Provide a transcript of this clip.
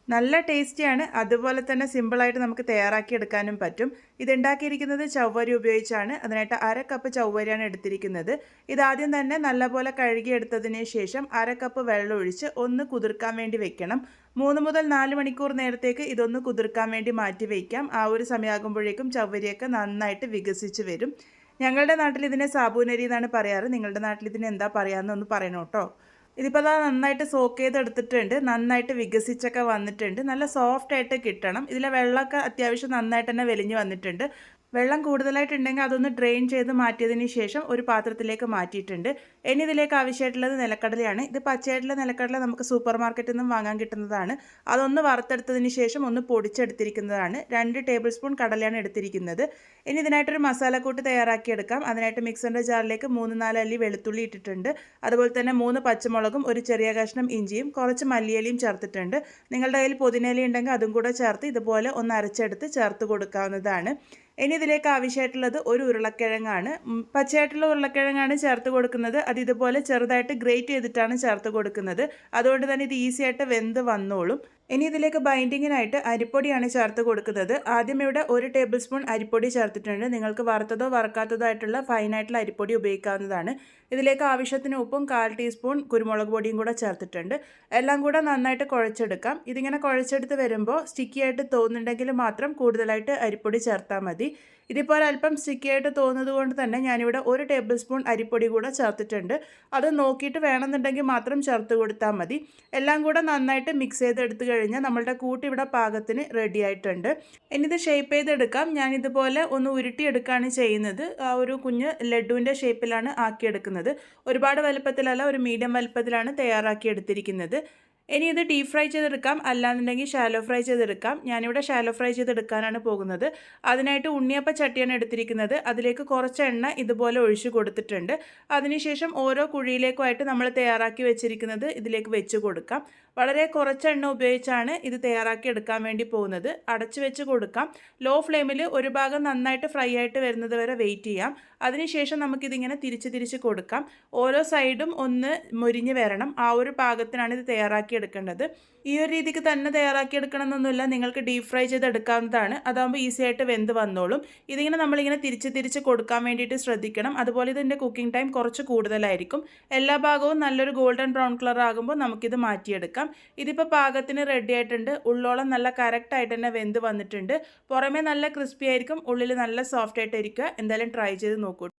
നല്ല ടേസ്റ്റിയാണ്. അതുപോലെ തന്നെ സിമ്പിളായിട്ട് നമുക്ക് തയ്യാറാക്കിയെടുക്കാനും പറ്റും. ഇതുണ്ടാക്കിയിരിക്കുന്നത് ചവ്വരി ഉപയോഗിച്ചാണ്. അതിനായിട്ട് 1/2 കപ്പ് ചവ്വരിയാണ് എടുത്തിരിക്കുന്നത്. ഇതാദ്യം തന്നെ നല്ലപോലെ കഴുകിയെടുത്തതിന് ശേഷം 1/2 കപ്പ് വെള്ളം ഒഴിച്ച് ഒന്ന് കുതിർക്കാൻ വേണ്ടി വെക്കണം. 3 മുതൽ 4 മണിക്കൂർ നേരത്തേക്ക് ഇതൊന്ന് കുതിർക്കാൻ വേണ്ടി മാറ്റി വയ്ക്കാം. ആ ഒരു സമയമാകുമ്പോഴേക്കും ചവ്വരിയൊക്കെ നന്നായിട്ട് വികസിച്ച് വരും. ഞങ്ങളുടെ നാട്ടിൽ ഇതിനെ സാബൂനരി എന്നാണ് പറയാറ്. നിങ്ങളുടെ നാട്ടിൽ ഇതിന് എന്താ പറയാമെന്നൊന്ന് പറയണം കേട്ടോ. ഇതിപ്പോൾ നന്നായിട്ട് സോക്ക് ചെയ്തെടുത്തിട്ടുണ്ട്. നന്നായിട്ട് വികസിച്ചൊക്കെ വന്നിട്ടുണ്ട്. നല്ല സോഫ്റ്റ് ആയിട്ട് കിട്ടണം. ഇതിലെ വെള്ളമൊക്കെ അത്യാവശ്യം നന്നായിട്ട് തന്നെ വലിഞ്ഞ് വന്നിട്ടുണ്ട്. വെള്ളം കൂടുതലായിട്ടുണ്ടെങ്കിൽ അതൊന്ന് ഡ്രെയിൻ ചെയ്ത് മാറ്റിയതിന് ശേഷം ഒരു പാത്രത്തിലേക്ക് മാറ്റിയിട്ടുണ്ട്. ഇനി ഇതിലേക്ക് ആവശ്യമായിട്ടുള്ളത് നിലക്കടലയാണ്. ഇത് പച്ചയായിട്ടുള്ള നിലക്കടല നമുക്ക് സൂപ്പർ മാർക്കറ്റിൽ നിന്നും വാങ്ങാൻ കിട്ടുന്നതാണ്. അതൊന്ന് വറുത്തെടുത്തതിന് ശേഷം ഒന്ന് പൊടിച്ചെടുത്തിരിക്കുന്നതാണ്. 2 ടേബിൾ സ്പൂൺ കടലയാണ് എടുത്തിരിക്കുന്നത്. ഇനി ഇതിനായിട്ടൊരു മസാലക്കൂട്ട് തയ്യാറാക്കിയെടുക്കാം. അതിനായിട്ട് മിക്സറിൻ്റെ ജാറിലേക്ക് 3-4 അല്ലി വെളുത്തുള്ളി ഇട്ടിട്ടുണ്ട്. അതുപോലെ തന്നെ 3 പച്ചമുളകും ഒരു ചെറിയ കഷ്ണം ഇഞ്ചിയും കുറച്ച് മല്ലിയിലയും ചേർത്തിട്ടുണ്ട്. നിങ്ങളുടെ കയ്യിൽ പുതിനയില ഉണ്ടെങ്കിൽ അതും കൂടെ ചേർത്ത് ഇതുപോലെ ഒന്ന് അരച്ചെടുത്ത് ചേർത്ത് കൊടുക്കാവുന്നതാണ്. ഇനി ഇതിലേക്ക് ആവശ്യമായിട്ടുള്ളത് ഒരു ഉരുളക്കിഴങ്ങാണ്. പച്ചയായിട്ടുള്ള ഉരുളക്കിഴങ്ങാണ് ചേർത്ത് കൊടുക്കുന്നത്. അത് ഇതുപോലെ ചെറുതായിട്ട് ഗ്രേറ്റ് ചെയ്തിട്ടാണ് ചേർത്ത് കൊടുക്കുന്നത്. അതുകൊണ്ട് തന്നെ ഇത് ഈസി ആയിട്ട് വെന്ത് വന്നോളും. ഇനി ഇതിലേക്ക് ബൈൻഡിങ്ങിനായിട്ട് അരിപ്പൊടിയാണ് ചേർത്ത് കൊടുക്കുന്നത്. ആദ്യം ഇവിടെ 1 ടേബിൾ സ്പൂൺ അരിപ്പൊടി ചേർത്തിട്ടുണ്ട്. നിങ്ങൾക്ക് വറുത്തതോ വറുക്കാത്തതോ ആയിട്ടുള്ള ഫൈനായിട്ടുള്ള അരിപ്പൊടി ഉപയോഗിക്കാവുന്നതാണ്. ഇതിലേക്ക് ആവശ്യത്തിന് ഉപ്പും 1/4 ടീസ്പൂൺ കുരുമുളക് പൊടിയും കൂടെ ചേർത്തിട്ടുണ്ട്. എല്ലാം കൂടെ നന്നായിട്ട് കുഴച്ചെടുക്കാം. ഇതിങ്ങനെ കുഴച്ചെടുത്ത് വരുമ്പോൾ സ്റ്റിക്കി ആയിട്ട് തോന്നുന്നുണ്ടെങ്കിൽ മാത്രം കൂടുതലായിട്ട് അരിപ്പൊടി ചേർത്താൽ മതി. ഇതിപ്പോൾ അല്പം സ്റ്റിക്കി ആയിട്ട് തോന്നുന്നത് കൊണ്ട് തന്നെ ഞാനിവിടെ 1 ടേബിൾ സ്പൂൺ അരിപ്പൊടി കൂടെ ചേർത്തിട്ടുണ്ട്. അത് നോക്കിയിട്ട് വേണമെന്നുണ്ടെങ്കിൽ മാത്രം ചേർത്ത് കൊടുത്താൽ മതി. എല്ലാം കൂടെ നന്നായിട്ട് മിക്സ് ചെയ്തെടുത്ത് കഴിഞ്ഞാൽ നമ്മളുടെ കൂട്ട് ഇവിടെ പാകത്തിന് റെഡി ആയിട്ടുണ്ട്. ഇനി ഇത് ഷേപ്പ് ചെയ്തെടുക്കാം. ഞാനിതുപോലെ ഒന്ന് ഉരുട്ടിയെടുക്കുകയാണ് ചെയ്യുന്നത്. ആ ഒരു കുഞ്ഞ് ലഡുവിൻ്റെ ഷേപ്പിലാണ് ആക്കിയെടുക്കുന്നത്. ഒരുപാട് വലുപ്പത്തിലല്ല, ഒരു മീഡിയം വലുപ്പത്തിലാണ് തയ്യാറാക്കിയെടുത്തിരിക്കുന്നത്. ഇനി ഇത് ഡീപ് ഫ്രൈ ചെയ്തെടുക്കാം, അല്ലാന്നുണ്ടെങ്കിൽ ഷാലോ ഫ്രൈ ചെയ്തെടുക്കാം. ഞാനിവിടെ ഷാലോ ഫ്രൈ ചെയ്തെടുക്കാനാണ് പോകുന്നത്. അതിനായിട്ട് ഉണ്ണിയപ്പ ചട്ടിയാണ് എടുത്തിരിക്കുന്നത്. അതിലേക്ക് കുറച്ച് എണ്ണ ഇതുപോലെ ഒഴിച്ചു കൊടുത്തിട്ടുണ്ട്. അതിനുശേഷം ഓരോ കുഴിയിലേക്കുമായിട്ട് നമ്മൾ തയ്യാറാക്കി വെച്ചിരിക്കുന്നത് ഇതിലേക്ക് വെച്ച് കൊടുക്കാം. വളരെ കുറച്ച് എണ്ണ ഉപയോഗിച്ചാണ് ഇത് തയ്യാറാക്കി എടുക്കാൻ വേണ്ടി പോകുന്നത്. അടച്ചു വെച്ച് കൊടുക്കാം. ലോ ഫ്ലെയിമിൽ ഒരു ഭാഗം നന്നായിട്ട് ഫ്രൈ ആയിട്ട് വരുന്നത് വരെ വെയിറ്റ് ചെയ്യാം. അതിനുശേഷം നമുക്കിതിങ്ങനെ തിരിച്ച് കൊടുക്കാം. ഓരോ സൈഡും ഒന്ന് മുരിഞ്ഞ് വരണം. ആ ഒരു പാകത്തിനാണ് ഇത് തയ്യാറാക്കി എടുക്കേണ്ടത്. ഈ ഒരു രീതിക്ക് തന്നെ തയ്യാറാക്കി എടുക്കണമെന്നൊന്നുമില്ല. നിങ്ങൾക്ക് ഡീപ് ഫ്രൈ ചെയ്തെടുക്കാവുന്നതാണ്. അതാകുമ്പോൾ ഈസി ആയിട്ട് വെന്ത് വന്നോളും. ഇതിങ്ങനെ നമ്മളിങ്ങനെ തിരിച്ച് കൊടുക്കാൻ വേണ്ടിയിട്ട് ശ്രദ്ധിക്കണം. അതുപോലെ ഇതിൻ്റെ കുക്കിംഗ് ടൈം കുറച്ച് കൂടുതലായിരിക്കും. എല്ലാ ഭാഗവും നല്ലൊരു ഗോൾഡൻ ബ്രൗൺ കളർ ആകുമ്പോൾ നമുക്കിത് മാറ്റിയെടുക്കാം. ഇതിപ്പോൾ പാകത്തിന് റെഡി ആയിട്ടുണ്ട്. ഉള്ളോളം നല്ല കറക്റ്റായിട്ട് തന്നെ വെന്ത് വന്നിട്ടുണ്ട്. പുറമേ നല്ല ക്രിസ്പി ആയിരിക്കും, ഉള്ളിൽ നല്ല സോഫ്റ്റ് ആയിട്ടിരിക്കുക. എന്തായാലും ട്രൈ ചെയ്ത് നോക്കൂ.